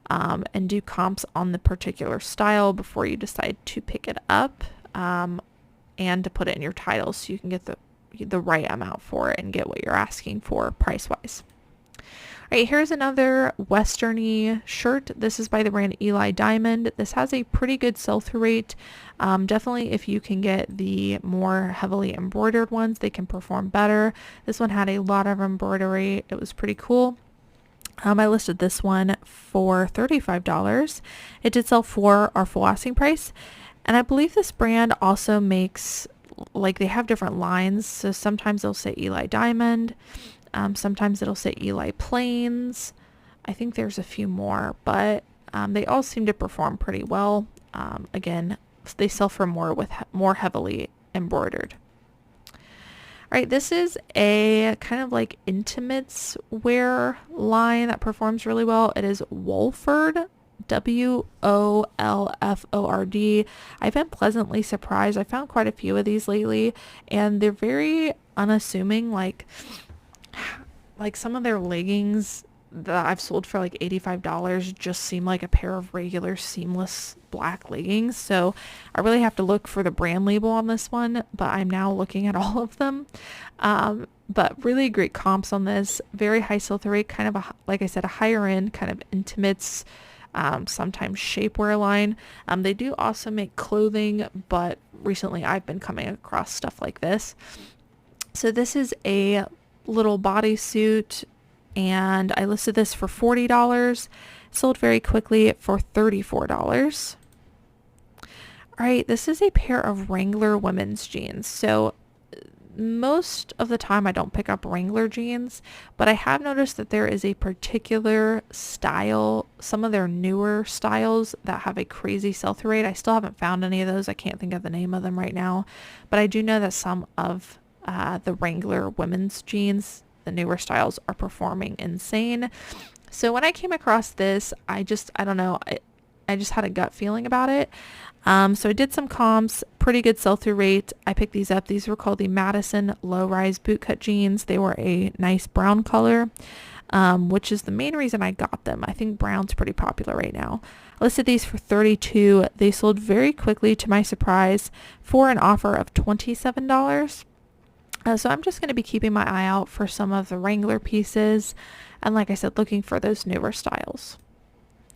and do comps on the particular style before you decide to pick it up, and to put it in your title so you can get the right amount for it and get what you're asking for price wise. All right, here's another westerny shirt. This is by the brand Eli Diamond. This has a pretty good sell-through rate. Definitely if you can get the more heavily embroidered ones, they can perform better. This one had a lot of embroidery. It was pretty cool. I listed this one for $35. It did sell for our full asking price. And I believe this brand also makes, like, they have different lines. So sometimes they'll say Eli Diamond. Sometimes it'll say Eli Plains. I think there's a few more, but they all seem to perform pretty well. Again, they sell for more with more heavily embroidered. All right, this is a kind of like intimates wear line that performs really well. It is Wolford, Wolford. I've been pleasantly surprised. I found quite a few of these lately, and they're very unassuming. Like some of their leggings that I've sold for like $85 just seem like a pair of regular seamless black leggings. So I really have to look for the brand label on this one, but I'm now looking at all of them. But really great comps on this. Very high sell-through rate, kind of like I said, a higher end kind of intimates, sometimes shapewear line. They do also make clothing, but recently I've been coming across stuff like this. So this is a little bodysuit, and I listed this for $40. Sold very quickly for $34. All right, this is a pair of Wrangler women's jeans. So most of the time I don't pick up Wrangler jeans, but I have noticed that there is a particular style, some of their newer styles that have a crazy sell-through rate. I still haven't found any of those. I can't think of the name of them right now, but I do know that some of the Wrangler women's jeans, the newer styles, are performing insane. So when I came across this, I don't know, I just had a gut feeling about it. So I did some comps, pretty good sell-through rate. I picked these up. These were called the Madison low-rise bootcut jeans. They were a nice brown color, which is the main reason I got them. I think brown's pretty popular right now. I listed these for $32. They sold very quickly, to my surprise, for an offer of $27. So I'm just going to be keeping my eye out for some of the Wrangler pieces, and like I said, looking for those newer styles.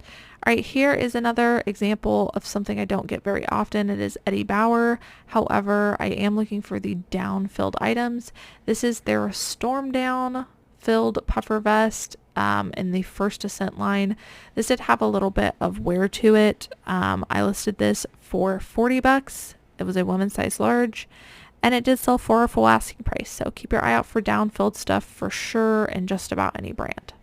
All right, here is another example of something I don't get very often. It is Eddie Bauer. However, I am looking for the down-filled items. This is their Storm Down filled puffer vest in the First Ascent line. This did have a little bit of wear to it. I listed this for $40. It was a women's size large, and it did sell for a full asking price. So keep your eye out for down-filled stuff for sure in just about any brand.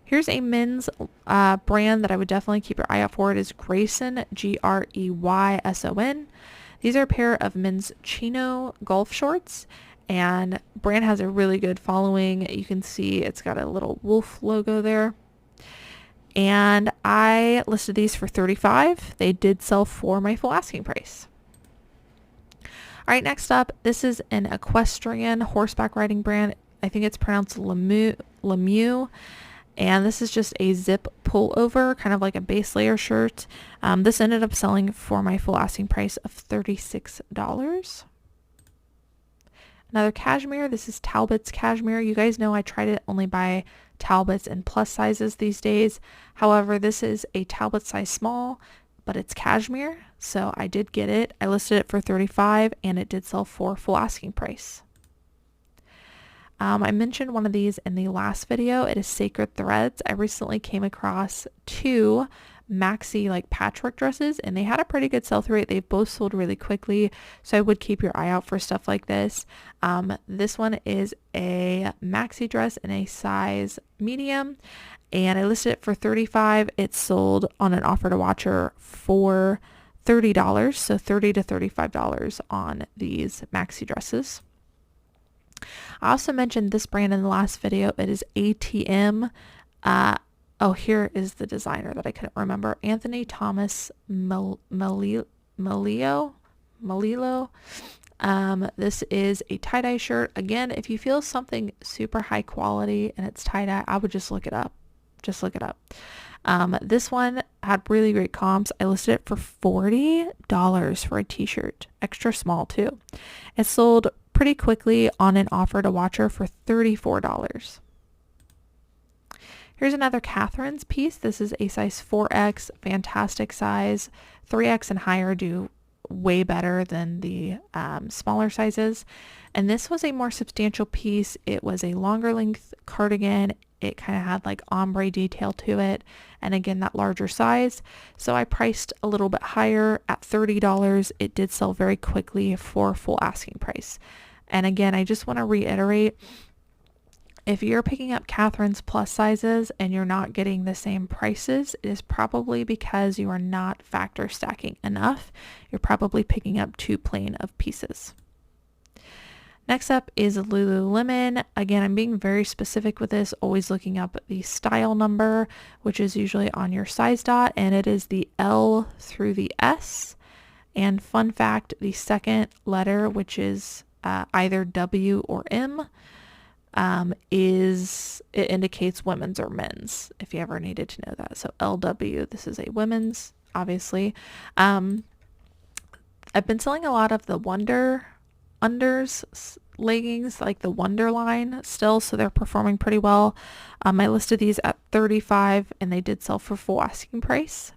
Here's a men's brand that I would definitely keep your eye out for. It is Grayson, Greyson. These are a pair of men's chino golf shorts, and brand has a really good following. You can see it's got a little wolf logo there. and I listed these for $35. They did sell for my full asking price. All right, next up, this is an equestrian horseback riding brand. I think it's pronounced Lemieux. And this is just a zip pullover, kind of like a base layer shirt. This ended up selling for my full asking price of $36. Another cashmere. This is Talbot's cashmere. You guys know I try to only buy Talbots in plus sizes these days. However, this is a Talbot size small, but it's cashmere, so I did get it. I listed it for $35 and it did sell for full asking price. I mentioned one of these in the last video. It is Sacred Threads. I recently came across two maxi like patchwork dresses and they had a pretty good sell-through rate. They both sold really quickly, so I would keep your eye out for stuff like this. This one is a maxi dress in a size medium and I listed it for $35. It sold on an offer to watcher for $30, so $30 to $35 on these maxi dresses. I also mentioned this brand in the last video. It is ATM. Here is the designer that I couldn't remember. Anthony Thomas Malilo. This is a tie-dye shirt. Again, if you feel something super high quality and it's tie-dye, I would just look it up. This one had really great comps. I listed it for $40 for a t-shirt, extra small too. It sold pretty quickly on an offer to watcher for $34. Here's another Catherine's piece. This is a size 4X, fantastic size. 3X and higher do way better than the smaller sizes. And this was a more substantial piece. It was a longer length cardigan. It kind of had like ombre detail to it. And again, that larger size. So I priced a little bit higher at $30. It did sell very quickly for full asking price. And again, I just want to reiterate, if you're picking up Catherine's plus sizes and you're not getting the same prices, it is probably because you are not factor stacking enough. You're probably picking up too plain of pieces. Next up is Lululemon. Again, I'm being very specific with this, always looking up the style number, which is usually on your size dot, and it is the L through the S. And fun fact, the second letter, which is either W or M, it indicates women's or men's, if you ever needed to know that. So LW, this is a women's, obviously. I've been selling a lot of the Wonder unders leggings, like the Wonder line still, so they're performing pretty well. I listed these at $35 and they did sell for full asking price.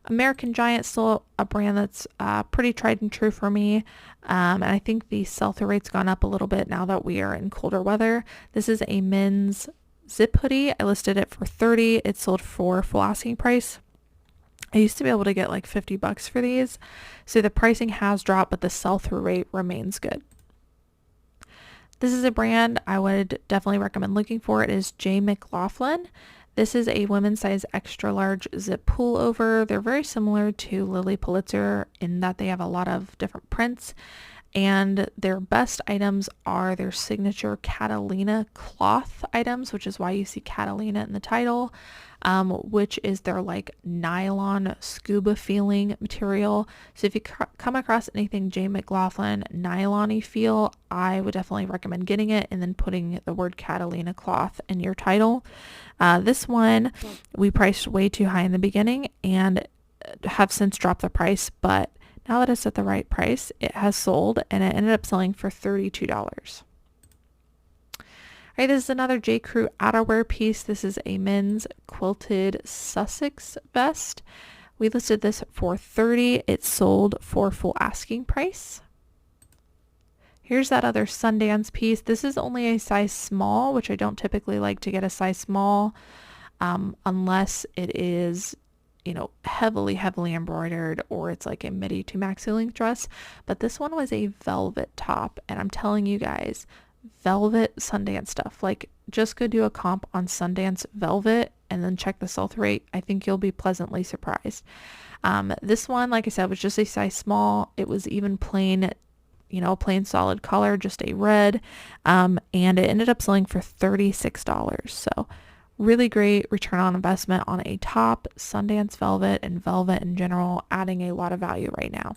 American Giant, still a brand that's pretty tried and true for me, and I think the sell-through rate's gone up a little bit now that we are in colder weather. This is a men's zip hoodie. I listed it for $30. It sold for full asking price. I used to be able to get like $50 for these, so the pricing has dropped, but the sell-through rate remains good. This is a brand I would definitely recommend looking for. It is J. McLaughlin. This is a women's size extra large zip pullover. They're very similar to Lilly Pulitzer in that they have a lot of different prints, and their best items are their signature Catalina cloth items, which is why you see Catalina in the title, which is their like nylon scuba feeling material. So if you come across anything J. McLaughlin nylon-y feel, I would definitely recommend getting it and then putting the word Catalina cloth in your title. This one we priced way too high in the beginning and have since dropped the price, but now that it's at the right price, it has sold and it ended up selling for $32. All right, this is another J. Crew outerwear piece. This is a men's quilted Sussex vest. We listed this for $30. It sold for full asking price. Here's that other Sundance piece. This is only a size small, which I don't typically like to get a size small unless it is, you know, heavily embroidered or it's like a midi to maxi length dress. But this one was a velvet top, and I'm telling you guys, velvet Sundance stuff, like just go do a comp on Sundance velvet and then check the sell-through rate. I think you'll be pleasantly surprised. This one, like I said, was just a size small. It was even plain, you know, plain solid color, just a red, and it ended up selling for $36. So Really great return on investment on a top, Sundance velvet, and velvet in general, adding a lot of value right now.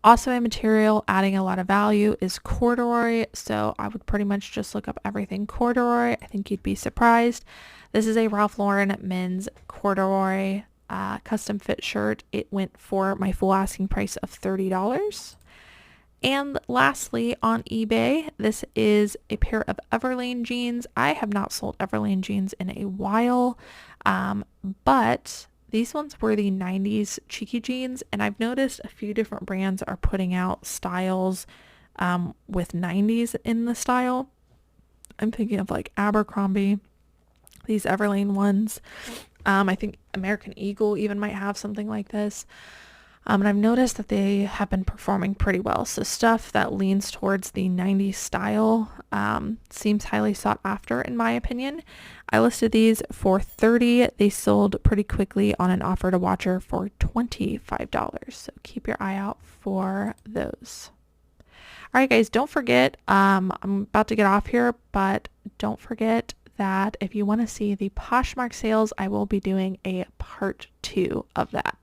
Also a material adding a lot of value is corduroy. So I would pretty much just look up everything corduroy. I think you'd be surprised. This is a Ralph Lauren men's corduroy custom fit shirt. It went for my full asking price of $30. And lastly, on eBay, this is a pair of Everlane jeans. I have not sold Everlane jeans in a while, but these ones were the 90s cheeky jeans, and I've noticed a few different brands are putting out styles with 90s in the style. I'm thinking of like Abercrombie, these Everlane ones. I think American Eagle even might have something like this. And I've noticed that they have been performing pretty well. So stuff that leans towards the 90s style seems highly sought after in my opinion. I listed these for $30. They sold pretty quickly on an offer to watcher for $25. So keep your eye out for those. All right, guys, don't forget, I'm about to get off here, but don't forget that if you want to see the Poshmark sales, I will be doing a part 2 of that.